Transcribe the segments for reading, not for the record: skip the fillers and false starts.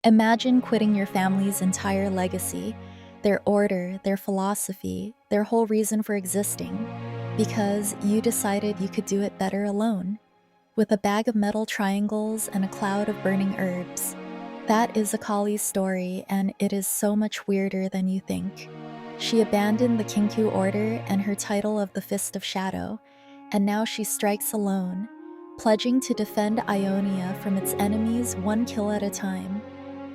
Imagine quitting your family's entire legacy, their order, their philosophy, their whole reason for existing, because you decided you could do it better alone, with a bag of metal triangles and a cloud of burning herbs. That is Akali's story, and it is so much weirder than you think. She abandoned the Kinku order and her title of the Fist of Shadow, and now she strikes alone, pledging to defend Ionia from its enemies one kill at a time.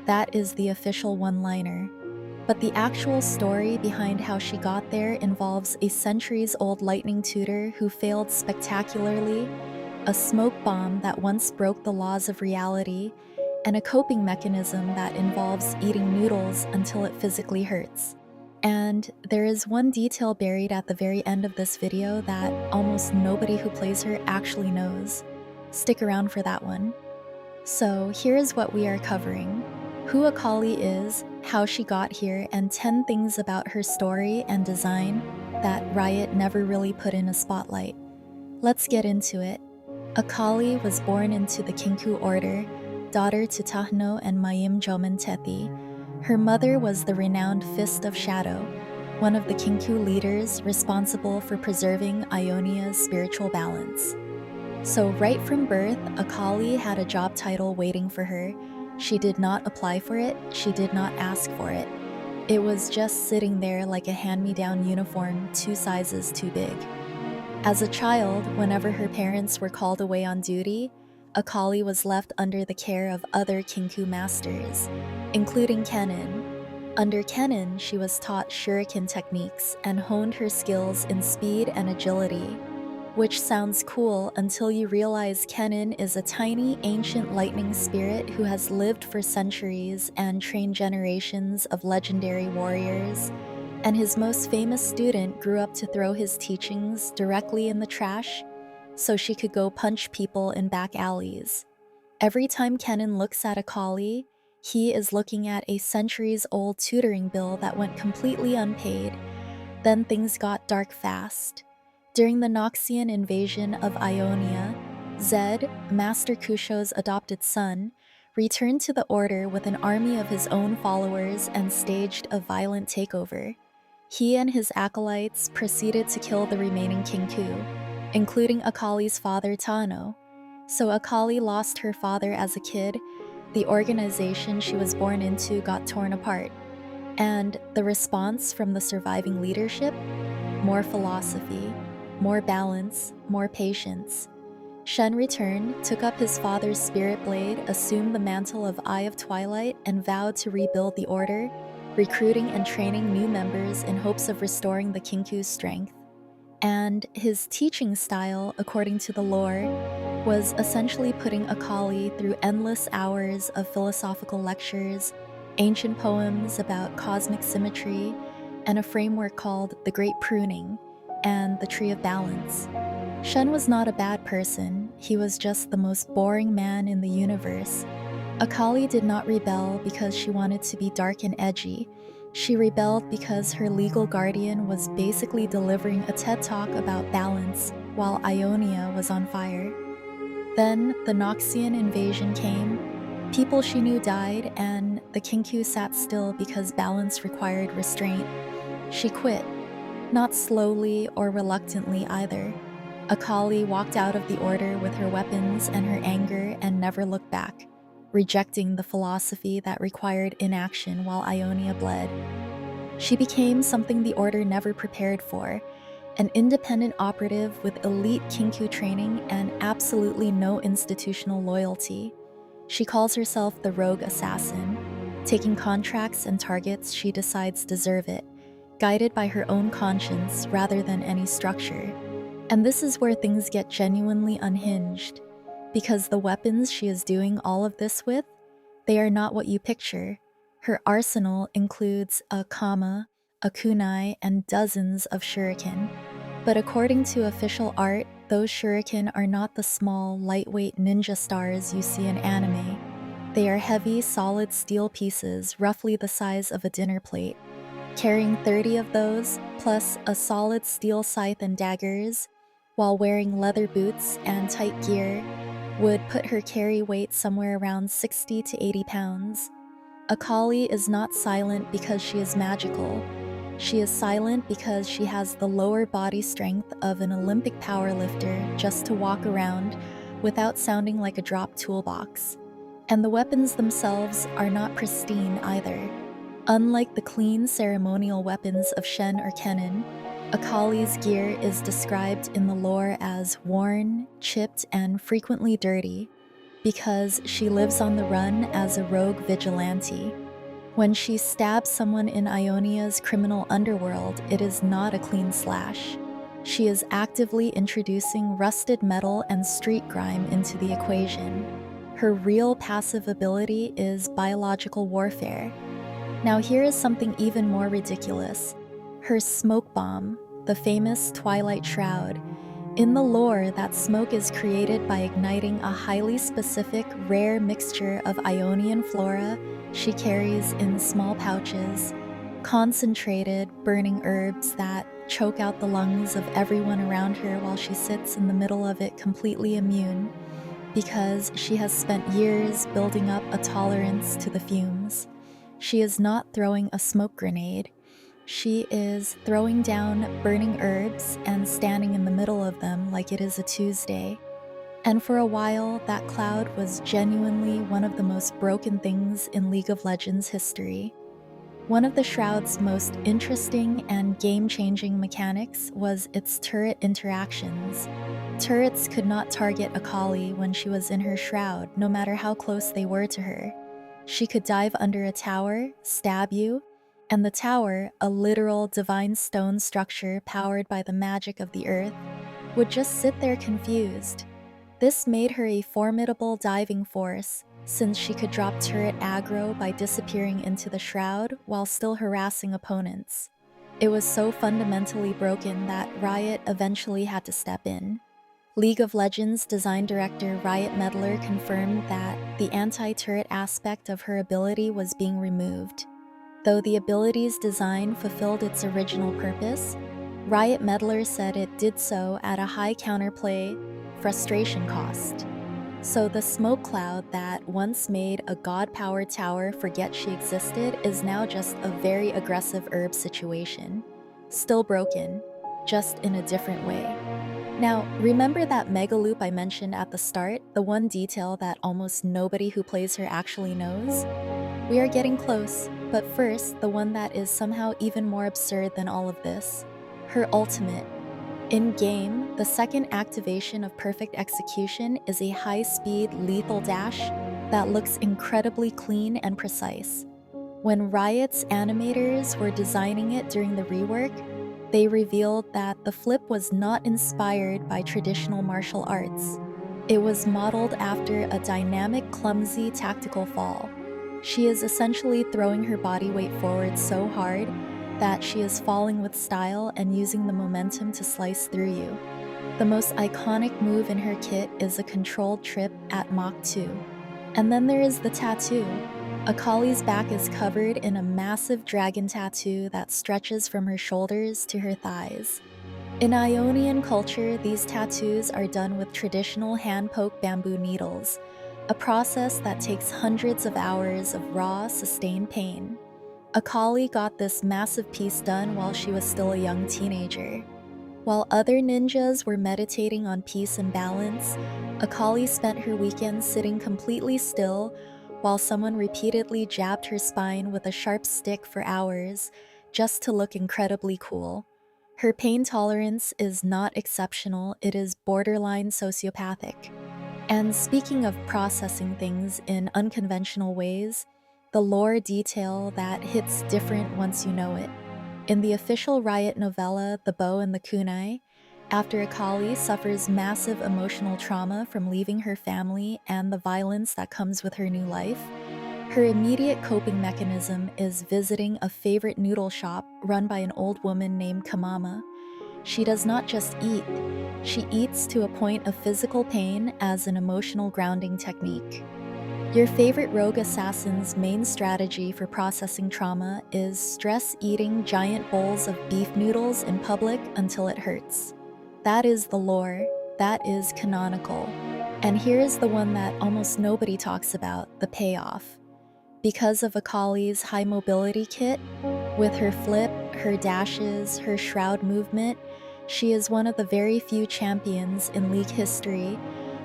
That is the official one-liner. But the actual story behind how she got there involves a centuries-old lightning tutor who failed spectacularly, a smoke bomb that once broke the laws of reality, and a coping mechanism that involves eating noodles until it physically hurts. And there is one detail buried at the very end of this video that almost nobody who plays her actually knows. Stick around for that one. So here's what we are covering: who Akali is, how she got here, and 10 things about her story and design that Riot never really put in a spotlight. Let's get into it. Akali was born into the Kinku order, daughter to Tahno and Mayim Jomentethi. Her mother was the renowned Fist of Shadow, one of the Kinku leaders responsible for preserving Ionia's spiritual balance. So right from birth, Akali had a job title waiting for her. She did not apply for it, she did not ask for it. It was just sitting there like a hand-me-down uniform 2 sizes too big. As a child, whenever her parents were called away on duty, Akali was left under the care of other Kinku masters, including Kennen. Under Kennen, she was taught shuriken techniques and honed her skills in speed and agility. Which sounds cool until you realize Kennen is a tiny, ancient lightning spirit who has lived for centuries and trained generations of legendary warriors, and his most famous student grew up to throw his teachings directly in the trash so she could go punch people in back alleys. Every time Kennen looks at Akali, he is looking at a centuries-old tutoring bill that went completely unpaid. Then things got dark fast. During the Noxian invasion of Ionia, Zed, Master Kusho's adopted son, returned to the Order with an army of his own followers and staged a violent takeover. He and his acolytes proceeded to kill the remaining Kinku, including Akali's father Tano. So Akali lost her father as a kid, the organization she was born into got torn apart. And the response from the surviving leadership? More philosophy. More balance, more patience. Shen returned, took up his father's spirit blade, assumed the mantle of Eye of Twilight, and vowed to rebuild the Order, recruiting and training new members in hopes of restoring the Kinku's strength. And his teaching style, according to the lore, was essentially putting Akali through endless hours of philosophical lectures, ancient poems about cosmic symmetry, and a framework called the Great Pruning, and the Tree of Balance. Shen was not a bad person, he was just the most boring man in the universe. Akali did not rebel because she wanted to be dark and edgy. She rebelled because her legal guardian was basically delivering a TED Talk about balance while Ionia was on fire. Then the Noxian invasion came, people she knew died, and the Kinku sat still because balance required restraint. She quit. Not slowly or reluctantly either. Akali walked out of the Order with her weapons and her anger and never looked back, rejecting the philosophy that required inaction while Ionia bled. She became something the Order never prepared for, an independent operative with elite Kinku training and absolutely no institutional loyalty. She calls herself the Rogue Assassin, taking contracts and targets she decides deserve it, guided by her own conscience rather than any structure. And this is where things get genuinely unhinged, because the weapons she is doing all of this with, they are not what you picture. Her arsenal includes a kama, a kunai, and dozens of shuriken. But according to official art, those shuriken are not the small, lightweight ninja stars you see in anime. They are heavy, solid steel pieces roughly the size of a dinner plate. Carrying 30 of those, plus a solid steel scythe and daggers, while wearing leather boots and tight gear, would put her carry weight somewhere around 60 to 80 pounds. Akali is not silent because she is magical. She is silent because she has the lower body strength of an Olympic powerlifter just to walk around without sounding like a dropped toolbox. And the weapons themselves are not pristine either. Unlike the clean ceremonial weapons of Shen or Kennen, Akali's gear is described in the lore as worn, chipped, and frequently dirty because she lives on the run as a rogue vigilante. When she stabs someone in Ionia's criminal underworld, it is not a clean slash. She is actively introducing rusted metal and street grime into the equation. Her real passive ability is biological warfare. Now here is something even more ridiculous. Her smoke bomb, the famous Twilight Shroud. In the lore, that smoke is created by igniting a highly specific, rare mixture of Ionian flora she carries in small pouches, concentrated, burning herbs that choke out the lungs of everyone around her while she sits in the middle of it completely immune, because she has spent years building up a tolerance to the fumes. She is not throwing a smoke grenade. She is throwing down burning herbs and standing in the middle of them like it is a Tuesday. And for a while, that cloud was genuinely one of the most broken things in League of Legends history. One of the Shroud's most interesting and game-changing mechanics was its turret interactions. Turrets could not target Akali when she was in her Shroud, no matter how close they were to her. She could dive under a tower, stab you, and the tower, a literal divine stone structure powered by the magic of the earth, would just sit there confused. This made her a formidable diving force, since she could drop turret aggro by disappearing into the shroud while still harassing opponents. It was so fundamentally broken that Riot eventually had to step in. League of Legends design director Riot Meddler confirmed that the anti-turret aspect of her ability was being removed. Though the ability's design fulfilled its original purpose, Riot Meddler said it did so at a high counterplay frustration cost. So the smoke cloud that once made a god-powered tower forget she existed is now just a very aggressive herb situation. Still broken, just in a different way. Now, remember that mega loop I mentioned at the start, the one detail that almost nobody who plays her actually knows? We are getting close, but first, the one that is somehow even more absurd than all of this. Her ultimate. In-game, the second activation of Perfect Execution is a high-speed, lethal dash that looks incredibly clean and precise. When Riot's animators were designing it during the rework, they revealed that the flip was not inspired by traditional martial arts. It was modeled after a dynamic, clumsy tactical fall. She is essentially throwing her body weight forward so hard that she is falling with style and using the momentum to slice through you. The most iconic move in her kit is a controlled trip at Mach 2. And then there is the tattoo. Akali's back is covered in a massive dragon tattoo that stretches from her shoulders to her thighs. In Ionian culture, these tattoos are done with traditional hand-poke bamboo needles, a process that takes hundreds of hours of raw, sustained pain. Akali got this massive piece done while she was still a young teenager. While other ninjas were meditating on peace and balance, Akali spent her weekends sitting completely still while someone repeatedly jabbed her spine with a sharp stick for hours, just to look incredibly cool. Her pain tolerance is not exceptional, it is borderline sociopathic. And speaking of processing things in unconventional ways, the lore detail that hits different once you know it. In the official Riot novella, The Bow and the Kunai, after Akali suffers massive emotional trauma from leaving her family and the violence that comes with her new life, her immediate coping mechanism is visiting a favorite noodle shop run by an old woman named Kamama. She does not just eat, she eats to a point of physical pain as an emotional grounding technique. Your favorite rogue assassin's main strategy for processing trauma is stress eating giant bowls of beef noodles in public until it hurts. That is the lore, that is canonical. And here is the one that almost nobody talks about, the payoff. Because of Akali's high mobility kit, with her flip, her dashes, her shroud movement, she is one of the very few champions in League history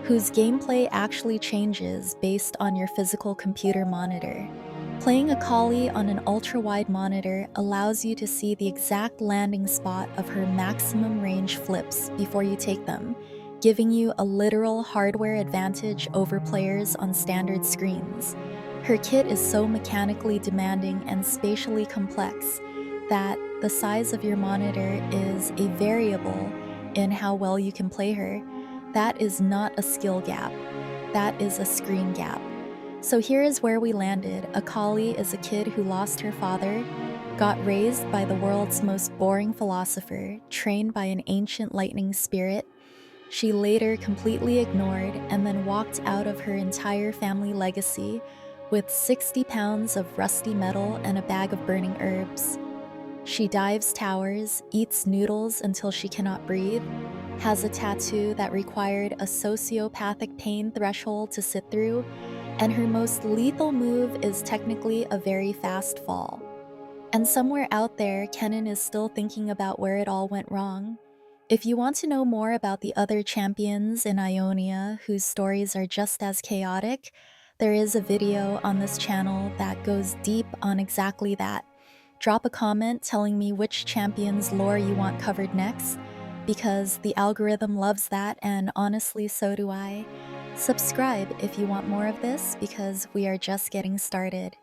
whose gameplay actually changes based on your physical computer monitor. Playing Akali on an ultra-wide monitor allows you to see the exact landing spot of her maximum range flips before you take them, giving you a literal hardware advantage over players on standard screens. Her kit is so mechanically demanding and spatially complex that the size of your monitor is a variable in how well you can play her. That is not a skill gap, that is a screen gap. So here is where we landed. Akali is a kid who lost her father, got raised by the world's most boring philosopher, trained by an ancient lightning spirit. She later completely ignored and then walked out of her entire family legacy with 60 pounds of rusty metal and a bag of burning herbs. She dives towers, eats noodles until she cannot breathe, has a tattoo that required a sociopathic pain threshold to sit through, and her most lethal move is technically a very fast fall. And somewhere out there, Kennen is still thinking about where it all went wrong. If you want to know more about the other champions in Ionia whose stories are just as chaotic, there is a video on this channel that goes deep on exactly that. Drop a comment telling me which champion's lore you want covered next, because the algorithm loves that, and honestly, so do I. Subscribe if you want more of this, because we are just getting started.